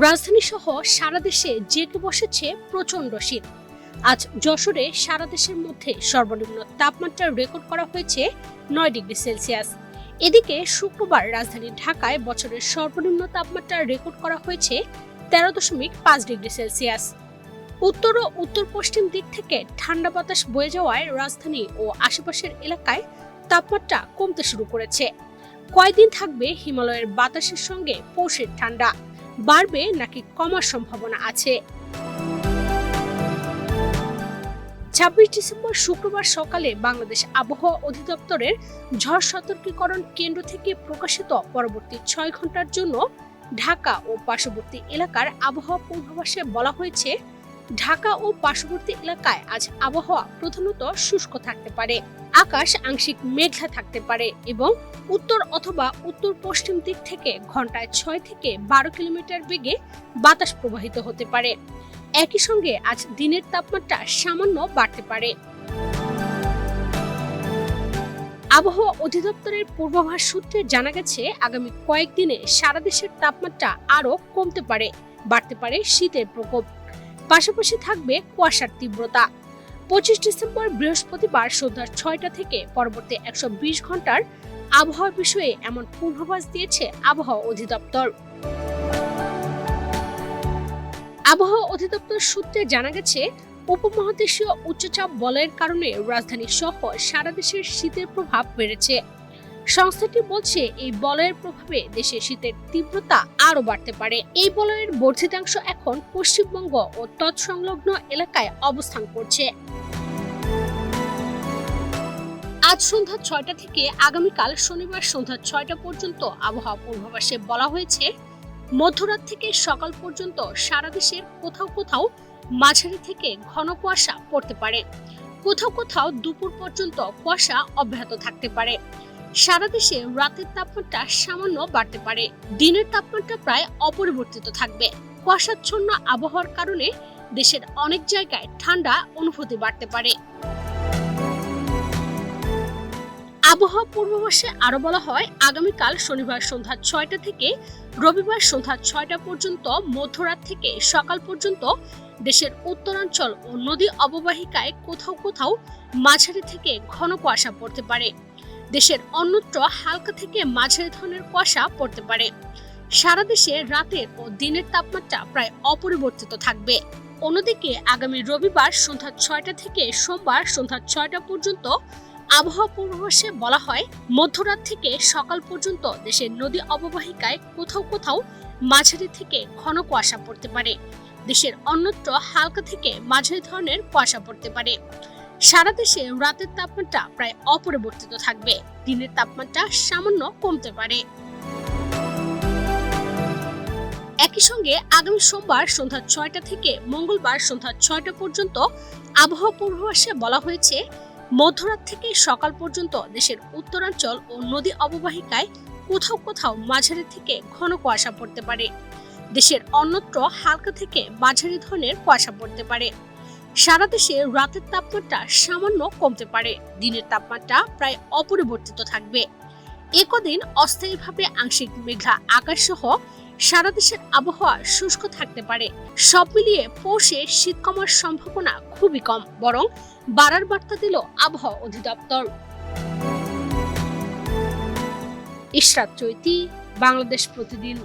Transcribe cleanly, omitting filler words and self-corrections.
রাজধানী সহ সারা দেশে জেঁকে বসেছে প্রচন্ড শীত। আজ যশোরে সারা দেশের মধ্যে সর্বনিম্ন তাপমাত্রা রেকর্ড করা হয়েছে 9 ডিগ্রি সেলসিয়াস। এদিকে শুক্রবার রাজধানী ঢাকায় বছরের সর্বনিম্ন তাপমাত্রা রেকর্ড করা হয়েছে 13.5 ডিগ্রি সেলসিয়াস। উত্তর ও উত্তর পশ্চিম দিক থেকে ঠান্ডা বাতাস বয়ে যাওয়ায় রাজধানী ও আশেপাশের এলাকায় তাপমাত্রা কমতে শুরু করেছে। কয়দিন থাকবে হিমালয়ের বাতাসের সঙ্গে পৌষের ঠান্ডা, বাড়বে নাকি কমার সম্ভাবনা আছে? 26 ডিসেম্বর শুক্রবার সকালে বাংলাদেশ আবহাওয়া অধিদপ্তরের ঝড় সতর্কীকরণ কেন্দ্র থেকে প্রকাশিত পরবর্তী 6 ঘন্টার জন্য ঢাকা ও পার্শ্ববর্তী এলাকার আবহাওয়া পূর্বাভাসে বলা হয়েছে, ঢাকা ও পার্শ্ববর্তী এলাকায় আজ আবহাওয়া প্রধানত শুষ্ক থাকতে পারে, আকাশ আংশিক মেঘলা থাকতে পারে এবং উত্তর অথবা উত্তর পশ্চিম দিক থেকে ঘন্টায় 6 থেকে 12 কিলোমিটার বেগে বাতাস প্রবাহিত হতে পারে। একই সঙ্গে আজ দিনের তাপমাত্রা সামান্য বাড়তে পারে। আবহাওয়া অধিদপ্তরের পূর্বাভাস সূত্রে জানা গেছে, আগামী কয়েকদিনে সারা দেশের তাপমাত্রা আরও কমতে পারে, বাড়তে পারে শীতের প্রকোপ, পাশাপাশি থাকবে কুয়াশার তীব্রতা। 25 ডিসেম্বর বৃহস্পতিবার সন্ধ্যা 6টা থেকে পরবর্তী 120 ঘন্টার আবহাওয়া বিষয়ে এমন পূর্বাভাস দিয়েছে আবহাওয়া অধিদপ্তর। আবহাওয়া অধিদপ্তর সূত্রে জানা গেছে, উপমহাদেশীয় উচ্চচাপ বলয়ের কারণে রাজধানী সহ সারা দেশের শীতের প্রভাব বেড়েছে। সংস্থাটি বলছে, এই বলয়ের প্রভাবে দেশে শীতের তীব্রতা আরও বাড়তে পারে। এই বলয়ের বর্ধিতাংশ এখন পশ্চিমবঙ্গ ও তৎসংলগ্ন এলাকায় অবস্থান করছে। আজ সন্ধ্যা 6টা থেকে আগামীকাল শনিবার সন্ধ্যা 6টা পর্যন্ত আবহাওয়া পূর্বাভাসে বলা হয়েছে, মধ্যরাত থেকে সকাল পর্যন্ত সারা দেশের কোথাও কোথাও মাঝারি থেকে ঘন কুয়াশা পড়তে পারে, কোথাও কোথাও দুপুর পর্যন্ত কুয়াশা অব্যাহত থাকতে পারে। সারা দেশে রাতের তাপমাত্রা সামান্য বাড়তে পারে, দিনের তাপমাত্রা প্রায় অপরিবর্তিত থাকবে। কুয়াশাচ্ছন্ন আবহাওয়ার কারণে দেশের অনেক জায়গায় ঠান্ডা অনুভূতি বাড়তে পারে। আবহাওয়া পূর্বাভাসে আরো বলা হয়, আগামীকাল শনিবার সন্ধ্যা 6টা থেকে রবিবার সন্ধ্যা 6টা পর্যন্ত মধ্যরাত থেকে সকাল পর্যন্ত দেশের উত্তরাঞ্চল ও নদী অববাহিকায় কোথাও কোথাও মাঝারি থেকে ঘন কুয়াশা পড়তে পারে। দেশের অন্যত্র হালকা থেকে মাঝারি ধরনের কুয়াশা পড়তে পারে। সারা দেশে রাতের ও দিনের তাপমাত্রা প্রায় অপরিবর্তিত থাকবে। অন্যদিকে আগামী রবিবার সন্ধ্যা 6টা থেকে সোমবার সন্ধ্যা 6টা পর্যন্ত আবহাওয়া পূর্বাভাসে বলা হয়, মধ্যরাত থেকে সকাল পর্যন্ত দেশের নদী অববাহিকায় কোথাও কোথাও মাঝারি থেকে ঘন কুয়াশা পড়তে পারে। দেশের অন্যত্র হালকা থেকে মাঝারি ধরনের কুয়াশা পড়তে পারে। সারা দেশে রাতের তাপমাত্রা প্রায় অপরিবর্তিত থাকবে, দিনের তাপমাত্রা সামান্য কমতে পারে। একই সঙ্গে আগামী সোমবার সন্ধ্যা 6টা থেকে মঙ্গলবার সন্ধ্যা 6টা পর্যন্ত আবহাওয়া পূর্বাভাসে বলা হয়েছে, মধ্যরাত থেকে সকাল পর্যন্ত দেশের উত্তরাঞ্চল ও নদী অববাহিকায় কোথাও কোথাও মাঝারি থেকে ঘন কুয়াশা পড়তে পারে। দেশের অন্যত্র হালকা থেকে মাঝারি ধরনের কুয়াশা পড়তে পারে। সারা দেশে রাতের তাপমাত্রা সামান্য কমতে পারে, দিনের তাপমাত্রা প্রায় অপরিবর্তিত থাকবে। একদিন অস্থায়ীভাবে আংশিক মেঘলা আকাশ সহ সারা দেশের আবহাওয়া শুষ্ক থাকতে পারে। সব মিলিয়ে পৌষে শীত কমার সম্ভাবনা খুবই কম, বরং বাড়ার বার্তা দিল আবহাওয়া অধিদপ্তর। ইশরাত চৈতি, বাংলাদেশ প্রতিদিন।